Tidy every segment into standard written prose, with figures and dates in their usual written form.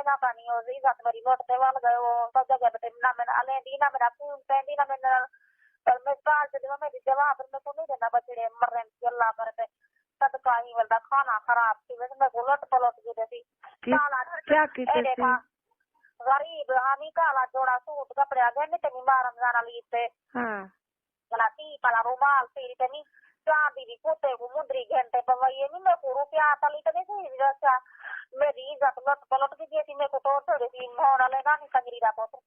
ना पानी और इज्जत मेरी लौट दे वाल गए वो सब जगह पे ना मैं अले दीना मेरा खून पेंदी ना मैं पर मैं काल से मैं जवाब मैं को नहीं देना बचड़े मर रहे हैं अल्लाह करते तब का ही वाला खाना खराब थी वैसे मैं को लौट पलट के देती काला क्या कहते थे गरीब हामी काला जोड़ा सूट कपड़े आगे नहीं तनी मारम जाना लीते हाँ गलाती काला रुमाल तेरी तनी चांदी दी कुत्ते को मुद्री घंटे पर वही नहीं मैं को रुपया तली तनी सी जैसा मेरी इज्जत लट पलट की दी थी मैं को तोड़ छोड़ी थी मोड़ा लेना नहीं कंजरी दा को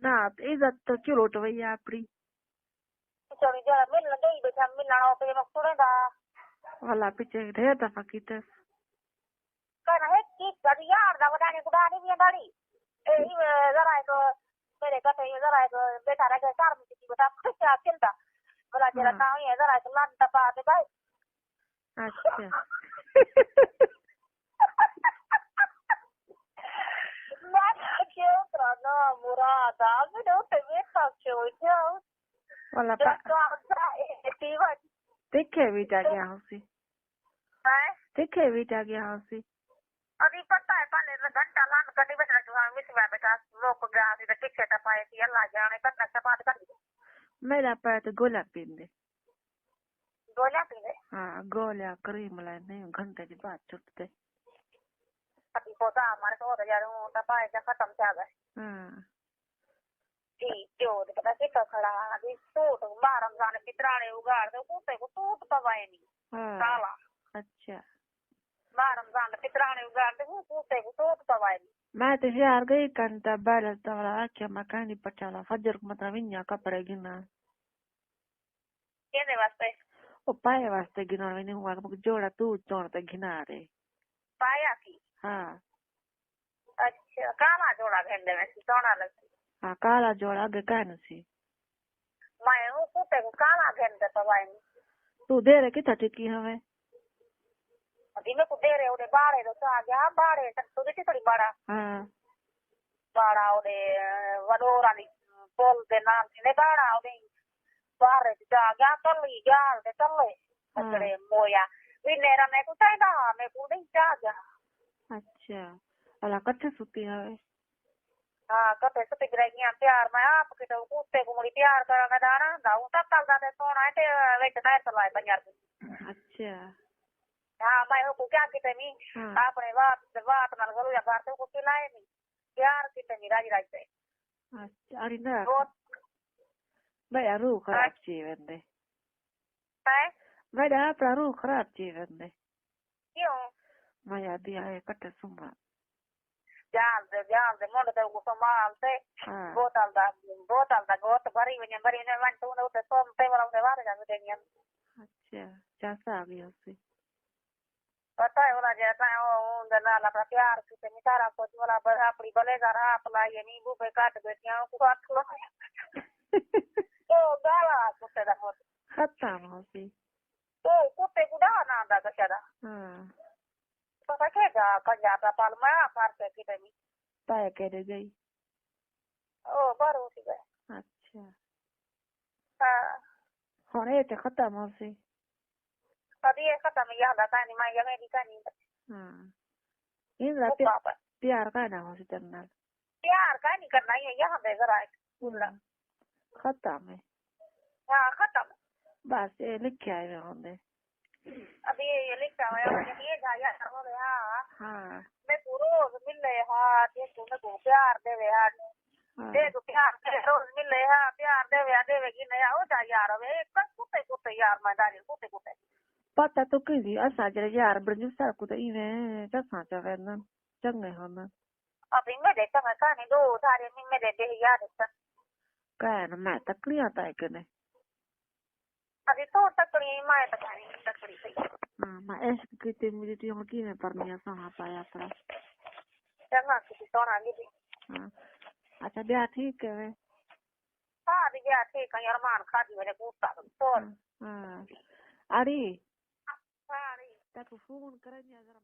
ना इज्जत तो क्यों लौट वही आपरी चोरी जरा मिल गई बेटा मिलना हो पे मैं सुने दा वाला पीछे ढेर दफा की थे कहना है कि यार दा बताने को डाली भी डाली ए जरा तो मेरे कहते ये जरा तो बेटा रह गया कार में किसी बता क्या चिंता बोला जरा ताऊ ये जरा तो लान दबा दे भाई अच्छा मैं क्यों करना मुराद आप तो बेटा क्यों जाओ वाला देखे बेटा क्या हौसी देखे बेटा क्या हौसी अभी पता है पाने घंटा लान कटी बैठा जो हम मिस में बेटा लोग गया थी तो टिकट पाए थी अल्लाह जाने कितना से बात कर मेरा पैर तो गोला पीन दे गोला पी ले हाँ गोला क्रीम ला नहीं घंटे के बाद छुटते अभी पोता हमारे तो हो यार वो दबाए जा खत्म जा गए हाँ जी जो पता कितना खड़ा अभी सूट बारम जाने पितराने उगाड़ दे कुत्ते को सूट पवाए नहीं काला अच्छा बारम जाने पितराने उगाड़ दे कुत्ते को सूट पवाए नहीं मैं तो यार गई कंटा बैल तवला क्या मकानी पचाला फजर को मतलब इन्या कपड़े गिना केने वास्ते ओ पाए वास्ते गिना नहीं हुआ मुझे जोड़ा तू चोरते गिना रे पाया की हाँ अच्छा काला जोड़ा भेंडे में सोना लगती हाँ काला जोड़ा आगे कहने सी मैं हूँ कुत्ते को काला भेंडे पवाए नहीं तू दे रहे कितना टिकी हमें अभी मैं को दे रहे उन्हें बाड़े तो आ गया बाड़े तो देखी थोड़ी बड़ा हाँ बाड़ा उन्हें वडोरा नी बोल दे नाम ने बाड़ा उन्हें बाड़े तो आ गया तल्ली गाल दे तल्ले अकड़े मोया विनेरा मैं को चाहिए ना मैं को नहीं चाह अच्छा अला कच्चे सुती है हाँ कते सुती गिराइयां प्यार मैं आप के तो कुत्ते को मुड़ी प्यार करा दाना दाऊ तब तक जाते सोना है वेट नायर चलाए पंजाब अच्छा हाँ मैं को क्या किते नहीं आपने बात नाल गलो या बात को खिलाए नहीं प्यार किते नहीं राज राज से अच्छा अरे ना मैं रूह खराब जीवन दे है मैं आपका रूह खराब जीवन दे क्यों मैं दिया है कट्टे सुमा जान दे मोड़ दे को संभाल से बोतल दा गोत भरी ने वन टू ने सोम ते वाला से वार जा देंगे अच्छा जैसा आ गया उससे पता है वाला जैसा है वो गला ला प्यार से मितारा को वाला बड़ा अपनी बलेगा रात ला ये नी बुबे काट बेटियां को काट लो तो गाला कुत्ते दा होत खत्म हो सी तो कुत्ते को ना दा कचरा हां तो कहेगा पंजाब पाल में पार के किते नहीं पाया करे गई ओ बारो सी गए अच्छा हां होने ते खत्म हो सी तभी ये खत्म याद आता नहीं मैं ये नहीं कहानी हां इन रात प्यार का ना हो सी करना प्यार का नहीं करना है यहां पे जरा पूरा खत्म है हां खत्म बस ये लिखा है होंगे अभी ये लिखा हुआ है ये जाया हो गया हां मैं रोज मिल रहे हां ये तुम्हें को प्यार देवे यार दे तो प्यार रोज मिल रहे हां प्यार देवेगी नया हो जा यार वे कुत्ते यार मैं डाली कुत्ते पता तो किसी असा जरा यार ब्रजू सर को तो इने जसा चवेन चंगे होना अभी मैं देखता मैं कहानी दो थारे में मेरे दे यार इसका कहन मैं तकड़ी आता है कि नहीं अभी तो तकड़ी मैं तकड़ी सही हां मैं ऐसे कहते मुझे तो हम की में परनिया सहा पाया था चंगा किसी सोना ली हां अच्छा ब्याह ठीक है हां ब्याह ठीक है यार मान खा दी मेरे गुस्सा तो हां अरे हां अरे तक फोन करेंगे जरा